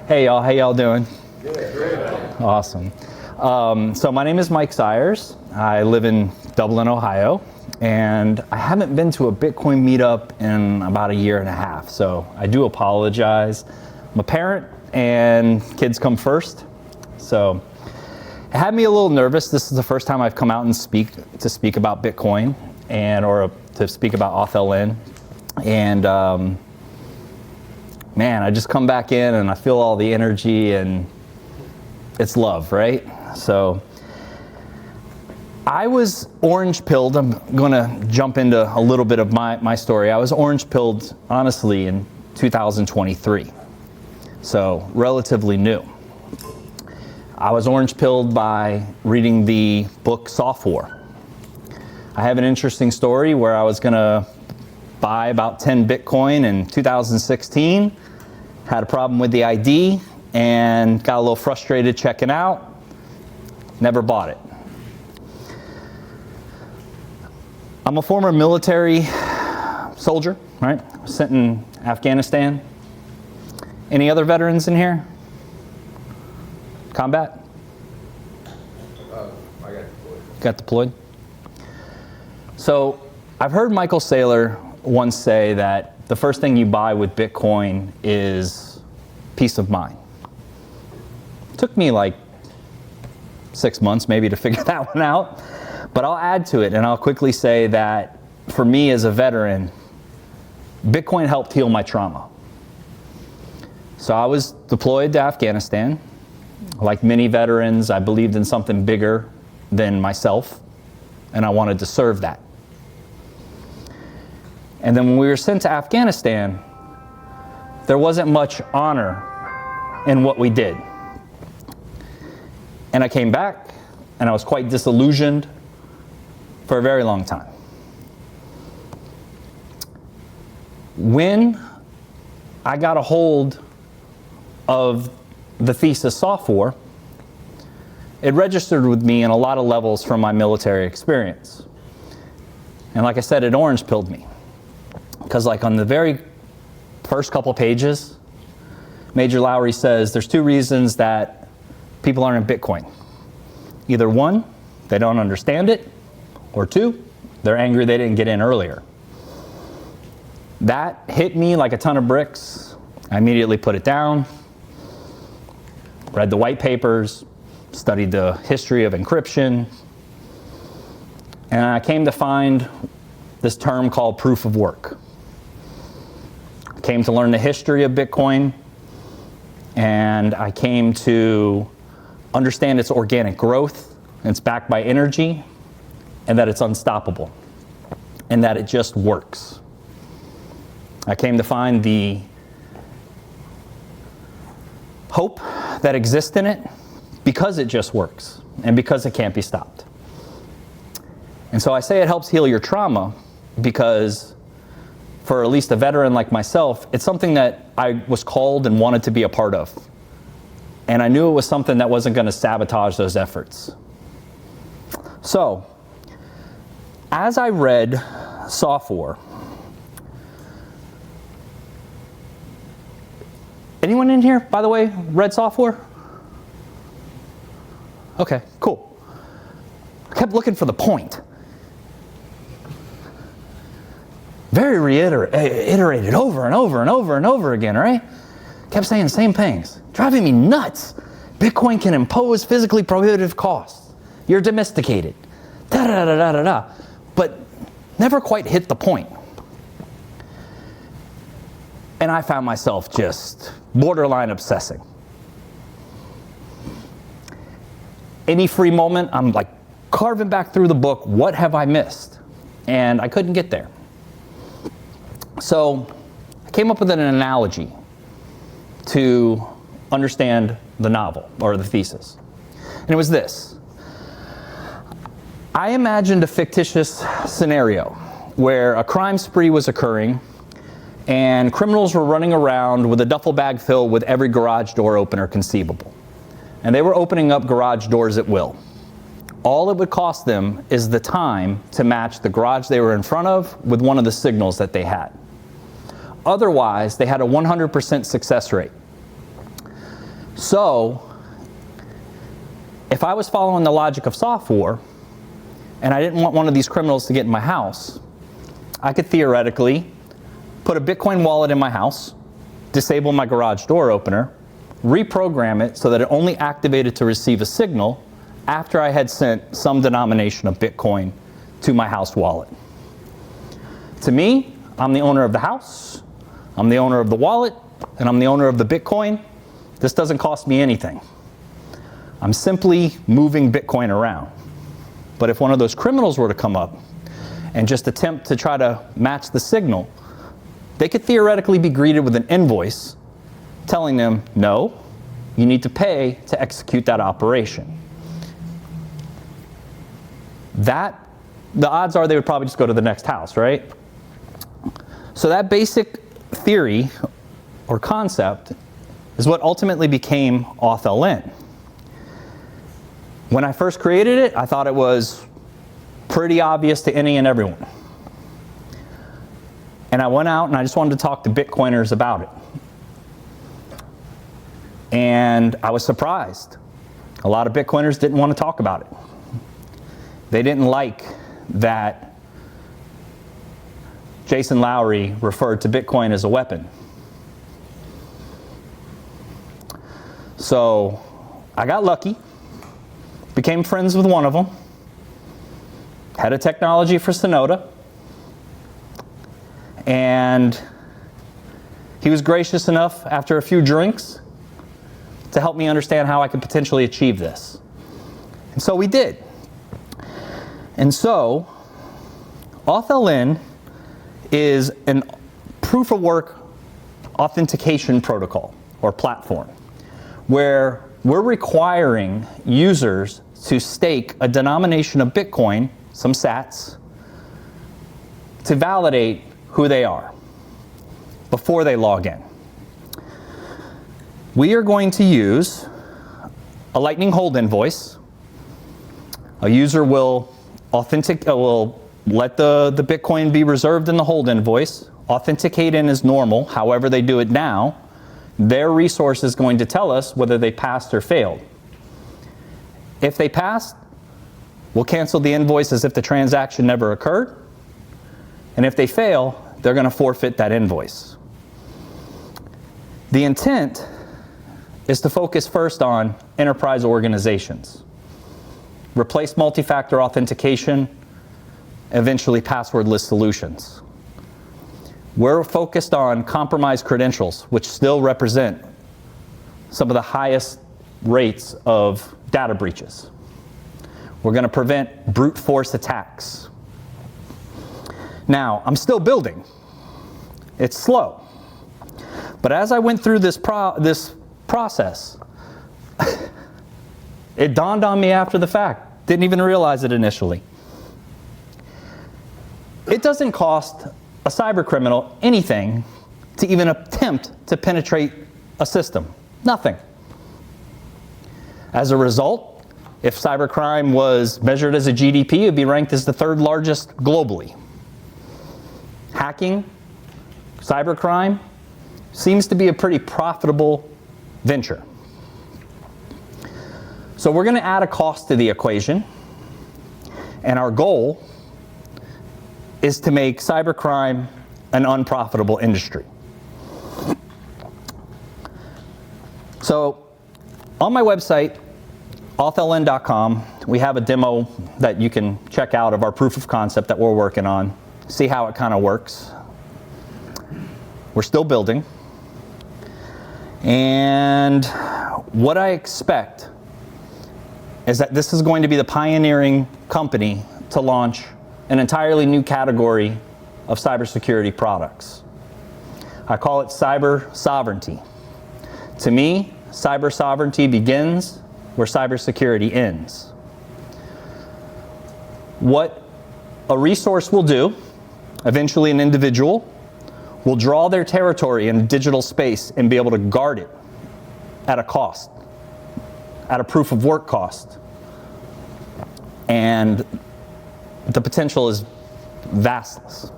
Hey y'all, how y'all doing? Good. Awesome. So my name is Mike Siers. I live in Dublin, Ohio, and I haven't been to a Bitcoin meetup in about a year and a half, so I do apologize. I'm a parent, and kids come first, so it had me a little nervous. This is the first time I've come out and speak about Bitcoin, or to speak about AuthLN, and man, I just come back in and I feel all the energy, and it's love, right? So I was orange pilled. I'm gonna jump into a little bit of my story. I was orange pilled, honestly, in 2023. So relatively new. I was orange pilled by reading the book Soft War. I have an interesting story where I was gonna buy about 10 Bitcoin in 2016, had a problem with the ID, and got a little frustrated checking out, never bought it. I'm a former military soldier, right? Sent in Afghanistan. Any other veterans in here? Combat? I got deployed. Got deployed? So I've heard Michael Saylor once say that the first thing you buy with Bitcoin is peace of mind. It took me like 6 months maybe to figure that one out, but I'll add to it and I'll quickly say that for me as a veteran, Bitcoin helped heal my trauma. So I was deployed to Afghanistan. Like many veterans, I believed in something bigger than myself, and I wanted to serve that. And then when we were sent to Afghanistan, there wasn't much honor in what we did. And I came back, and I was quite disillusioned for a very long time. When I got a hold of the thesis Soft War, it registered with me in a lot of levels from my military experience. And like I said, it orange pilled me. Because like on the very first couple pages, Major Lowry says there's two reasons that people aren't in Bitcoin. Either one, they don't understand it, or two, they're angry they didn't get in earlier. That hit me like a ton of bricks. I immediately put it down, read the white papers, studied the history of encryption, and I came to find this term called proof of work. I came to learn the history of Bitcoin, and I came to understand its organic growth, it's backed by energy, and that it's unstoppable, and that it just works. I came to find the hope that exists in it because it just works, and because it can't be stopped. And so I say it helps heal your trauma because for at least a veteran like myself, it's something that I was called and wanted to be a part of. And I knew it was something that wasn't going to sabotage those efforts. So, as I read Soft War, anyone in here, by the way, read Soft War? Okay, cool. I kept looking for the point. Very iterated over and over and over and over again, right? Kept saying the same things. Driving me nuts. Bitcoin can impose physically prohibitive costs. You're domesticated. Da-da-da-da-da-da. But never quite hit the point. And I found myself just borderline obsessing. Any free moment, I'm like carving back through the book, what have I missed? And I couldn't get there. So I came up with an analogy to understand the novel, or the thesis. And it was this. I imagined a fictitious scenario where a crime spree was occurring and criminals were running around with a duffel bag filled with every garage door opener conceivable. And they were opening up garage doors at will. All it would cost them is the time to match the garage they were in front of with one of the signals that they had. Otherwise, they had a 100% success rate. So if I was following the logic of software and I didn't want one of these criminals to get in my house, I could theoretically put a Bitcoin wallet in my house, disable my garage door opener, reprogram it so that it only activated to receive a signal after I had sent some denomination of Bitcoin to my house wallet. To me, I'm the owner of the house, I'm the owner of the wallet, and I'm the owner of the Bitcoin. This doesn't cost me anything. I'm simply moving Bitcoin around. But if one of those criminals were to come up and just attempt to try to match the signal, they could theoretically be greeted with an invoice telling them, no, you need to pay to execute that operation. The odds are they would probably just go to the next house, right? So that basic theory or concept is what ultimately became AuthLN. When I first created it, I thought it was pretty obvious to any and everyone. And I went out and I just wanted to talk to Bitcoiners about it. And I was surprised. A lot of Bitcoiners didn't want to talk about it. They didn't like that Jason Lowery referred to Bitcoin as a weapon. So I got lucky, became friends with one of them, head of technology for Sonoda, and he was gracious enough after a few drinks to help me understand how I could potentially achieve this. And so we did. And so AuthLN is a proof of work authentication protocol or platform where we're requiring users to stake a denomination of Bitcoin, some sats, to validate who they are before they log in. We are going to use a Lightning Hold invoice. A user will let the Bitcoin be reserved in the hold invoice, authenticate in as normal, however they do it now. Their resource is going to tell us whether they passed or failed. If they passed, we'll cancel the invoice as if the transaction never occurred. And if they fail, they're going to forfeit that invoice. The intent is to focus first on enterprise organizations. Replace multi-factor authentication, eventually passwordless solutions. We're focused on compromised credentials, which still represent some of the highest rates of data breaches. We're going to prevent brute force attacks. Now, I'm still building. It's slow. But as I went through this process, it dawned on me after the fact. Didn't even realize it initially. It doesn't cost a cyber criminal anything to even attempt to penetrate a system. Nothing. As a result, if cybercrime was measured as a GDP, it would be ranked as the third largest globally. Hacking, cybercrime, seems to be a pretty profitable venture. So we're going to add a cost to the equation, and our goal is to make cybercrime an unprofitable industry. So on my website, AuthLN.com, we have a demo that you can check out of our proof of concept that we're working on, see how it kind of works. We're still building. And what I expect is that this is going to be the pioneering company to launch an entirely new category of cybersecurity products. I call it cyber sovereignty. To me, cyber sovereignty begins where cybersecurity ends. What a resource will do, eventually an individual, will draw their territory in digital space and be able to guard it at a cost, at a proof of work cost. And the potential is vastless.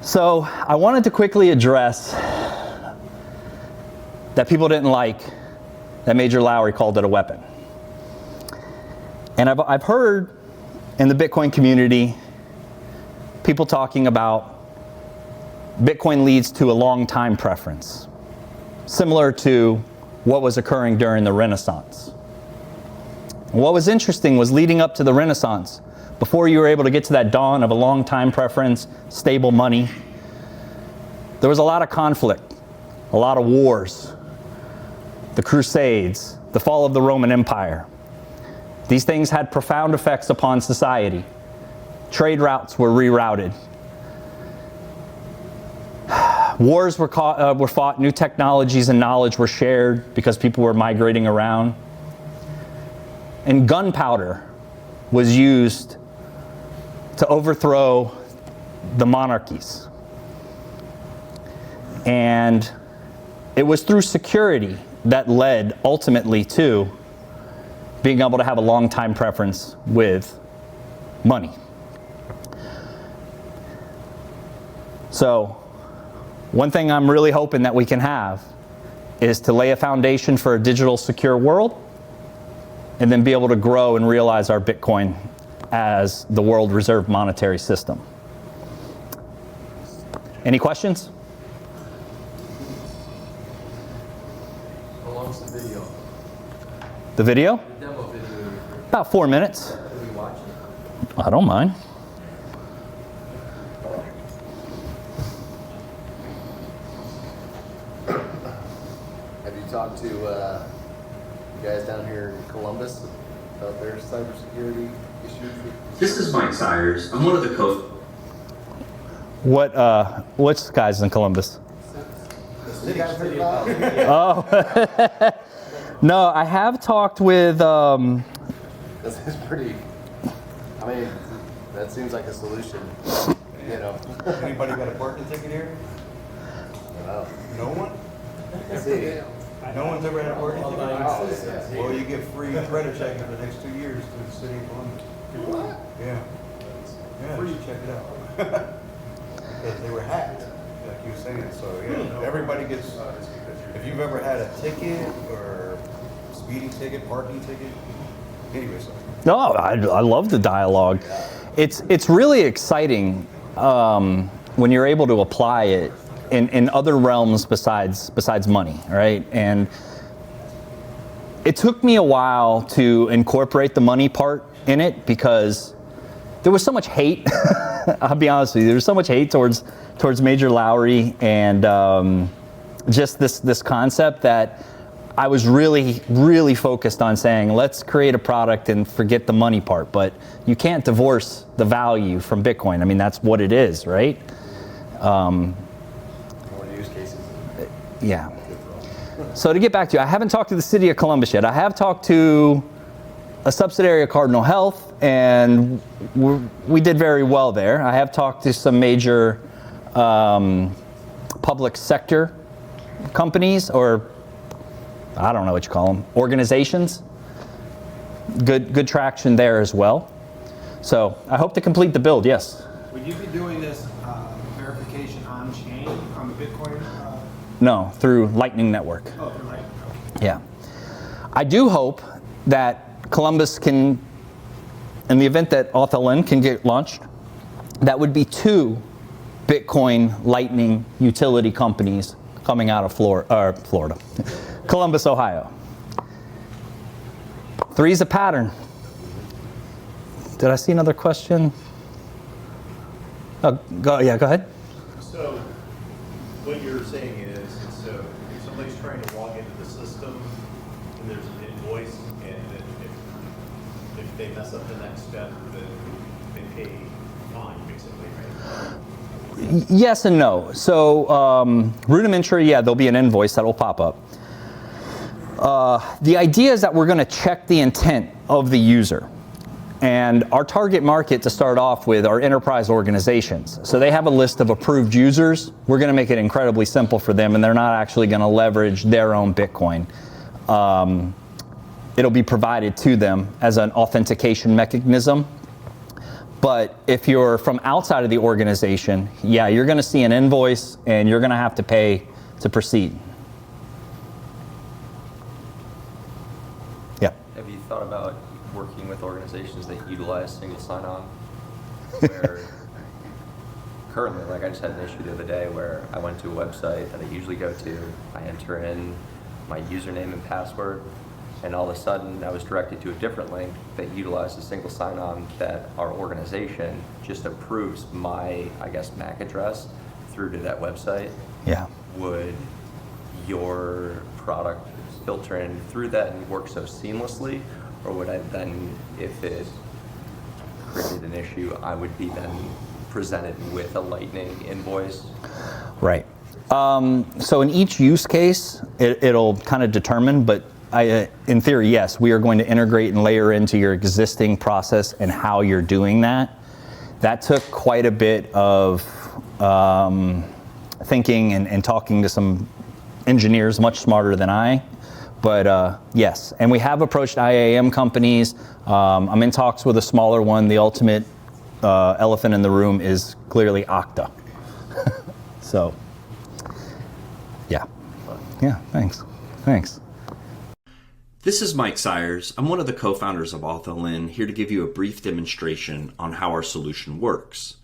So I wanted to quickly address that people didn't like that Major Lowry called it a weapon. And I've heard in the Bitcoin community people talking about Bitcoin leads to a long time preference, similar to what was occurring during the Renaissance. And what was interesting was leading up to the Renaissance, before you were able to get to that dawn of a long time preference, stable money, there was a lot of conflict, a lot of wars, the Crusades, the fall of the Roman Empire. These things had profound effects upon society. Trade routes were rerouted. Wars were fought, new technologies and knowledge were shared because people were migrating around. And gunpowder was used to overthrow the monarchies. And it was through security that led ultimately to being able to have a long time preference with money. So, one thing I'm really hoping that we can have is to lay a foundation for a digital secure world and then be able to grow and realize our Bitcoin as the world reserve monetary system. Any questions? How long's the video? The video? The demo video. About 4 minutes. Can we watch it? I don't mind. Have you talked to you guys down here in Columbus about their cybersecurity issues? This is Mike Siers. I'm one of the What's guys in Columbus? You guys heard about it? Oh. No, I have talked with This is pretty, I mean, that seems like a solution, you know. Anybody got a parking ticket here? Wow. No one? Let's see. No one's ever had a parking ticket? Oh, yeah. Well, you get free credit checking for the next 2 years to the city of Columbus. What? Yeah. Yeah, you should check it out. Because they were hacked, like you were saying, so yeah, everybody gets, if you've ever had a ticket or speeding ticket, parking ticket, anyway, so. No, I love the dialogue. It's really exciting when you're able to apply it in other realms besides money, right? And it took me a while to incorporate the money part in it because there was so much hate. I'll be honest with you. There was so much hate towards Major Lowry and just this concept that I was really focused on saying, let's create a product and forget the money part. But you can't divorce the value from Bitcoin. I mean, that's what it is, right? More use cases. Yeah. So to get back to you, I haven't talked to the city of Columbus yet. I have talked to a subsidiary of Cardinal Health, and we did very well there. I have talked to some major public sector companies, or I don't know what you call them, organizations. Good traction there as well. So I hope to complete the build, yes. Would you be doing this verification on chain on the Bitcoin? No, through Lightning Network. Oh, through Lightning. Yeah. I do hope that Columbus can, in the event that AuthLN can get launched, that would be 2 Bitcoin Lightning utility companies coming out of Florida, Columbus, Ohio. 3 is a pattern. Did I see another question? Oh, go ahead. So what you're saying is, so if somebody's trying to log into the system and there's an invoice, and if they mess up the next step, then they pay fine, basically, right? Yes and no. So rudimentary, yeah, there'll be an invoice that will pop up. The idea is that we're going to check the intent of the user. And our target market to start off with are enterprise organizations. So they have a list of approved users. We're going to make it incredibly simple for them, and they're not actually going to leverage their own Bitcoin. It'll be provided to them as an authentication mechanism. But if you're from outside of the organization, yeah, you're going to see an invoice and you're going to have to pay to proceed. thought about working with organizations that utilize single sign-on? Where currently, like I just had an issue the other day where I went to a website that I usually go to, I enter in my username and password, and all of a sudden I was directed to a different link that utilized a single sign-on that our organization just approves my, I guess, MAC address through to that website. Yeah. Would your product filter in through that and work so seamlessly, or would I then, if it created an issue, I would be then presented with a Lightning invoice? Right. So in each use case, it'll kind of determine, but in theory, yes, we are going to integrate and layer into your existing process and how you're doing that. That took quite a bit of thinking and talking to some engineers much smarter than I. But yes, and we have approached IAM companies. I'm in talks with a smaller one. The ultimate elephant in the room is clearly Okta. So, yeah. Yeah, thanks. This is Mike Siers. I'm one of the co-founders of AuthLN, here to give you a brief demonstration on how our solution works.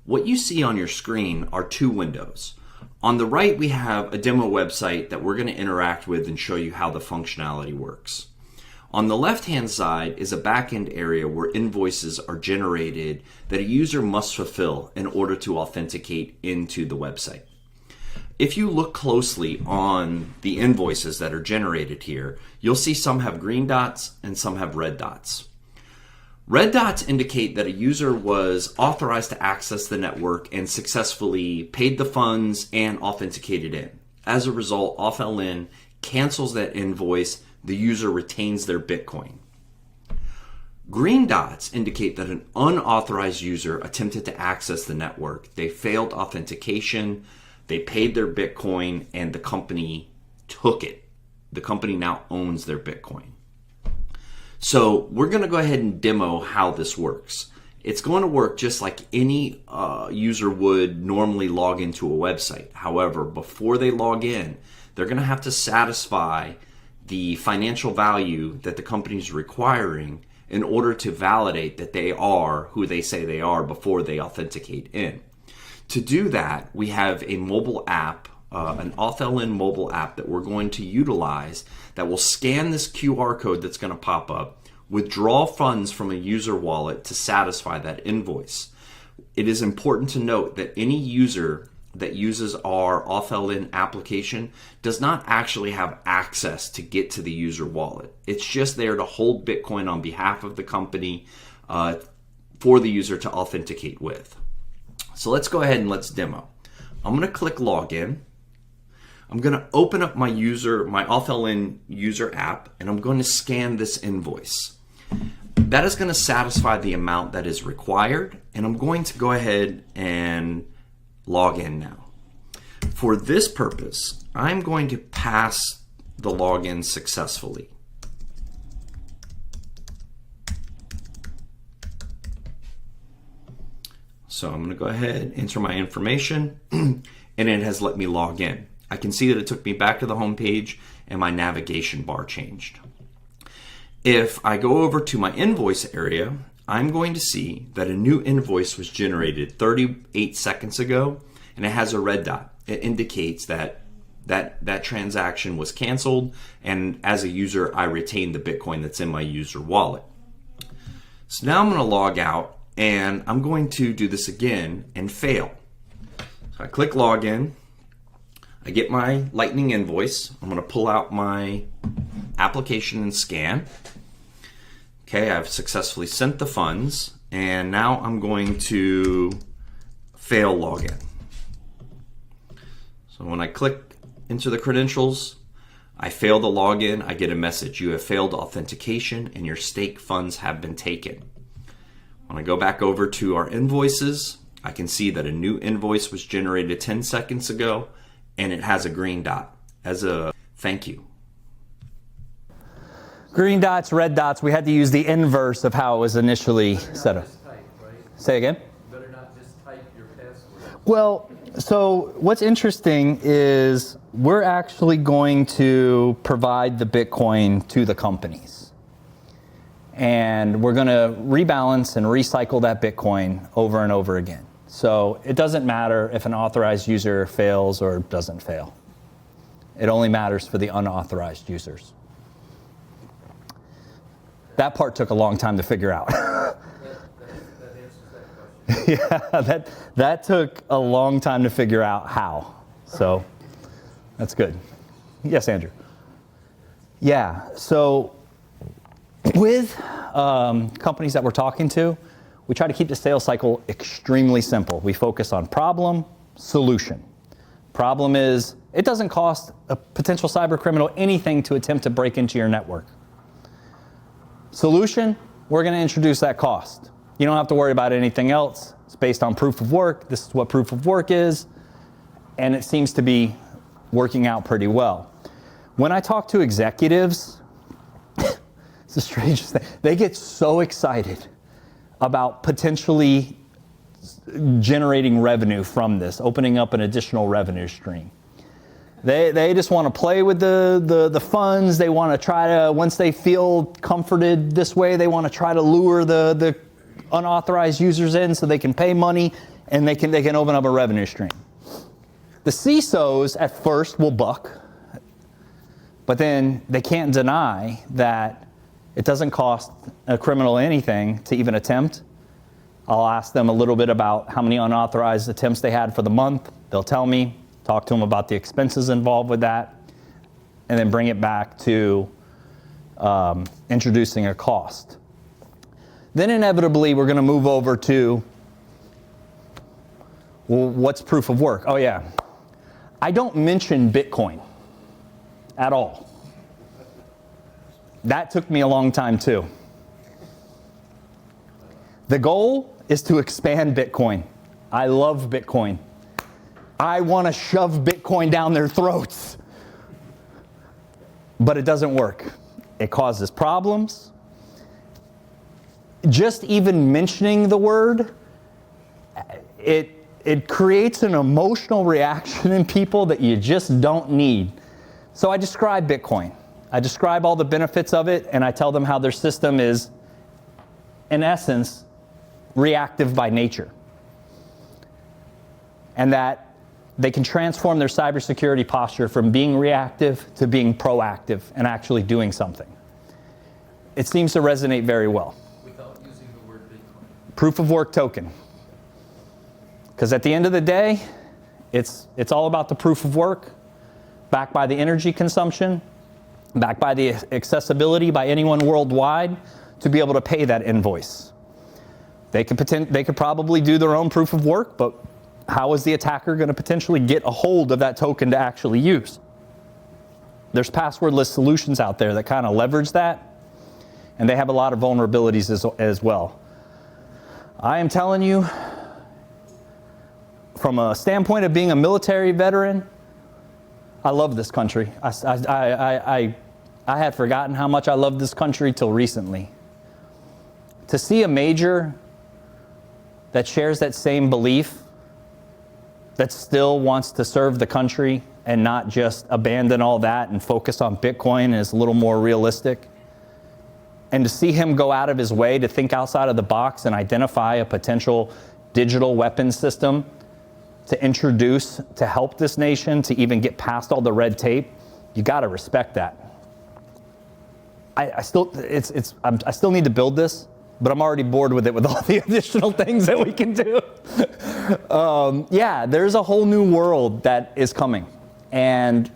What you see on your screen are two windows. On the right, we have a demo website that we're going to interact with and show you how the functionality works. On the left-hand side is a back-end area where invoices are generated that a user must fulfill in order to authenticate into the website. If you look closely on the invoices that are generated here, you'll see some have green dots and some have red dots. Red dots indicate that a user was authorized to access the network and successfully paid the funds and authenticated in. As a result, AuthLN cancels that invoice. The user retains their Bitcoin. Green dots indicate that an unauthorized user attempted to access the network. They failed authentication, they paid their Bitcoin, and the company took it. The company now owns their Bitcoin. So we're going to go ahead and demo how this works. It's going to work just like any user would normally log into a website. However, before they log in, they're going to have to satisfy the financial value that the company is requiring in order to validate that they are who they say they are before they authenticate in. To do that, we have a mobile app, an AuthLN mobile app that we're going to utilize that will scan this QR code that's going to pop up, withdraw funds from a user wallet to satisfy that invoice. It is important to note that any user that uses our AuthLN application does not actually have access to get to the user wallet. It's just there to hold Bitcoin on behalf of the company for the user to authenticate with. So let's go ahead and let's demo. I'm going to click login. I'm going to open up my AuthLN user app, and I'm going to scan this invoice. That is going to satisfy the amount that is required, and I'm going to go ahead and log in now. For this purpose, I'm going to pass the login successfully. So I'm going to go ahead, enter my information, and it has let me log in. I can see that it took me back to the home page and my navigation bar changed. If I go over to my invoice area, I'm going to see that a new invoice was generated 38 seconds ago, and it has a red dot. It indicates that transaction was canceled, and as a user, I retained the Bitcoin that's in my user wallet. So now I'm going to log out, and I'm going to do this again and fail. So I click login. I get my Lightning invoice. I'm going to pull out my application and scan. Okay, I've successfully sent the funds, and now I'm going to fail login. So when I click into the credentials, I fail the login, I get a message. You have failed authentication and your stake funds have been taken. When I go back over to our invoices, I can see that a new invoice was generated 10 seconds ago, and it has a green dot as a thank you. Green dots, red dots, we had to use the inverse of how it was initially set up. Say again? Better not just type your password. Well, so what's interesting is we're actually going to provide the Bitcoin to the companies. and we're going to rebalance and recycle that Bitcoin over and over again. So it doesn't matter if an authorized user fails or doesn't fail. It only matters for the unauthorized users. That part took a long time to figure out. Yeah, that took a long time to figure out how. So that's good. Yes, Andrew. Yeah, so with companies that we're talking to, we try to keep the sales cycle extremely simple. We focus on problem, solution. Problem is, it doesn't cost a potential cyber criminal anything to attempt to break into your network. Solution, we're going to introduce that cost. You don't have to worry about anything else. It's based on proof of work. This is what proof of work is, and it seems to be working out pretty well. When I talk to executives, it's the strangest thing. They get so excited about potentially generating revenue from this, opening up an additional revenue stream. They just want to play with the funds. They want to try to, once they feel comforted this way, they want to try to lure the unauthorized users in so they can pay money and they can open up a revenue stream. The CISOs at first will buck, but then they can't deny that it doesn't cost a criminal anything to even attempt. I'll ask them a little bit about how many unauthorized attempts they had for the month. They'll tell me, talk to them about the expenses involved with that, and then bring it back to introducing a cost. Then inevitably, we're going to move over to, well, what's proof of work? Oh yeah, I don't mention Bitcoin at all. That took me a long time too. The goal is to expand Bitcoin. I love Bitcoin. I want to shove Bitcoin down their throats. But it doesn't work. It causes problems. Just even mentioning the word, it creates an emotional reaction in people that you just don't need. So I describe Bitcoin. I describe all the benefits of it, and I tell them how their system is, in essence, reactive by nature. And that they can transform their cybersecurity posture from being reactive to being proactive and actually doing something. It seems to resonate very well. Without using the word Bitcoin. Proof of work token. Because at the end of the day, it's all about the proof of work, backed by the energy consumption, backed by the accessibility by anyone worldwide to be able to pay that invoice. They could probably do their own proof of work, but how is the attacker going to potentially get a hold of that token to actually use? There's passwordless solutions out there that kind of leverage that, and they have a lot of vulnerabilities as well. I am telling you, from a standpoint of being a military veteran, I love this country. I had forgotten how much I loved this country till recently. To see a major that shares that same belief, that still wants to serve the country and not just abandon all that and focus on Bitcoin and is a little more realistic, and to see him go out of his way to think outside of the box and identify a potential digital weapons system to introduce to help this nation to even get past all the red tape, you got to respect that. I still need to build this, but I'm already bored with it with all the additional things that we can do. Yeah, there's a whole new world that is coming, and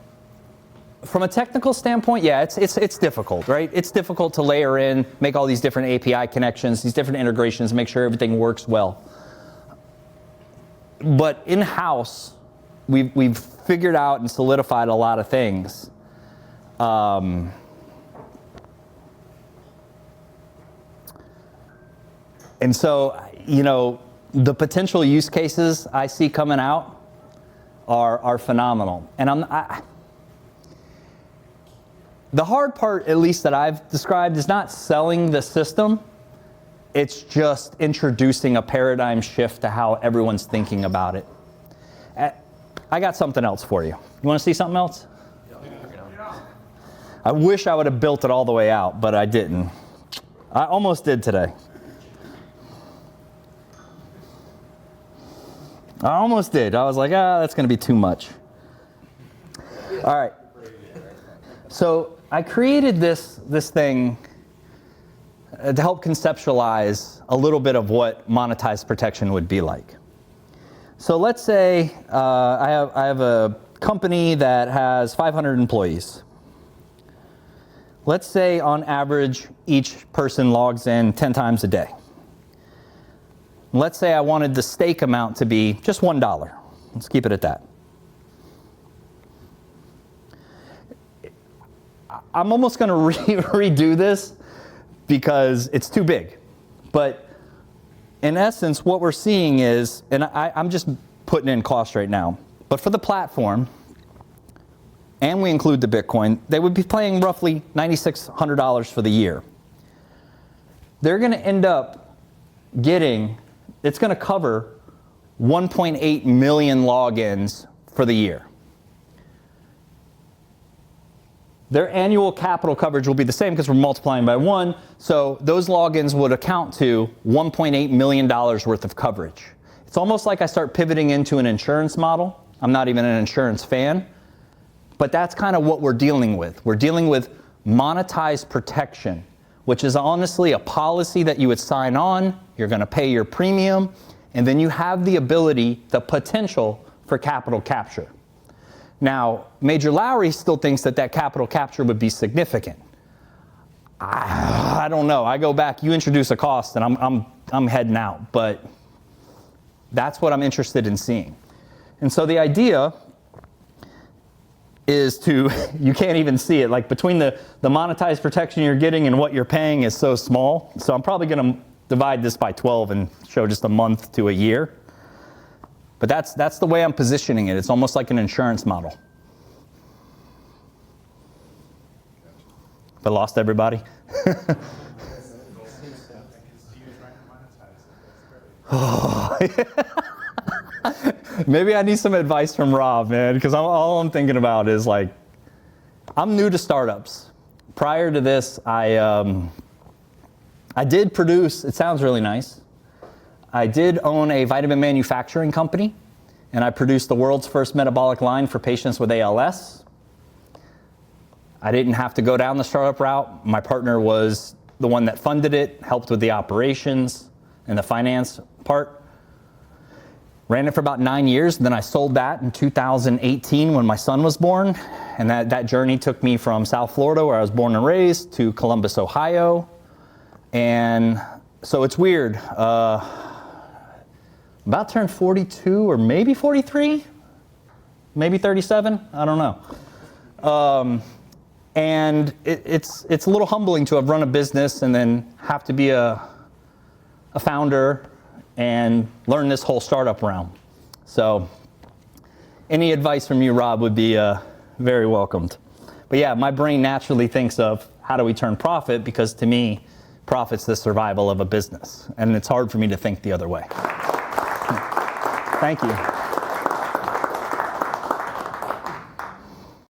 from a technical standpoint, yeah, it's difficult, right? It's difficult to layer in, make all these different API connections, these different integrations, make sure everything works well. But in-house, we've figured out and solidified a lot of things. And so, you know, the potential use cases I see coming out are phenomenal. And the hard part, at least that I've described, is not selling the system. It's just introducing a paradigm shift to how everyone's thinking about it. I got something else for you. You want to see something else? I wish I would have built it all the way out, but I didn't. I almost did today. I almost did. I was like, that's going to be too much. All right. So I created this thing to help conceptualize a little bit of what monetized protection would be like. So let's say I have a company that has 500 employees. Let's say on average each person logs in 10 times a day. Let's say I wanted the stake amount to be just $1. Let's keep it at that. I'm almost going to redo this because it's too big. But in essence, what we're seeing is, and I'm just putting in cost right now, but for the platform, and we include the Bitcoin, they would be paying roughly $9,600 for the year. They're going to end up getting, it's going to cover 1.8 million logins for the year. Their annual capital coverage will be the same because we're multiplying by 1, so those logins would account to $1.8 million worth of coverage. It's almost like I start pivoting into an insurance model. I'm not even an insurance fan, but that's kind of what we're dealing with. We're dealing with monetized protection, which is honestly a policy that you would sign on, you're going to pay your premium, and then you have the ability, the potential for capital capture. Now, Major Lowry still thinks that capital capture would be significant. I don't know. I go back, you introduce a cost, and I'm heading out. But that's what I'm interested in seeing. And so the idea is you can't even see it. Like between the monetized protection you're getting and what you're paying is so small. So I'm probably going to divide this by 12 and show just a month to a year. But that's the way I'm positioning it. It's almost like an insurance model. But lost everybody? Maybe I need some advice from Rob, man, because all I'm thinking about is like, I'm new to startups. Prior to this, I did produce, it sounds really nice, I did own a vitamin manufacturing company, and I produced the world's first metabolic line for patients with ALS. I didn't have to go down the startup route. My partner was the one that funded it, helped with the operations and the finance part. Ran it for about 9 years, and then I sold that in 2018 when my son was born. And that journey took me from South Florida, where I was born and raised, to Columbus, Ohio. And so it's weird. About turned 42 or maybe 43, maybe 37, I don't know. And it's a little humbling to have run a business and then have to be a founder and learn this whole startup realm. So any advice from you, Rob, would be very welcomed. But yeah, my brain naturally thinks of how do we turn profit, because to me, profit's the survival of a business. And it's hard for me to think the other way. Thank you.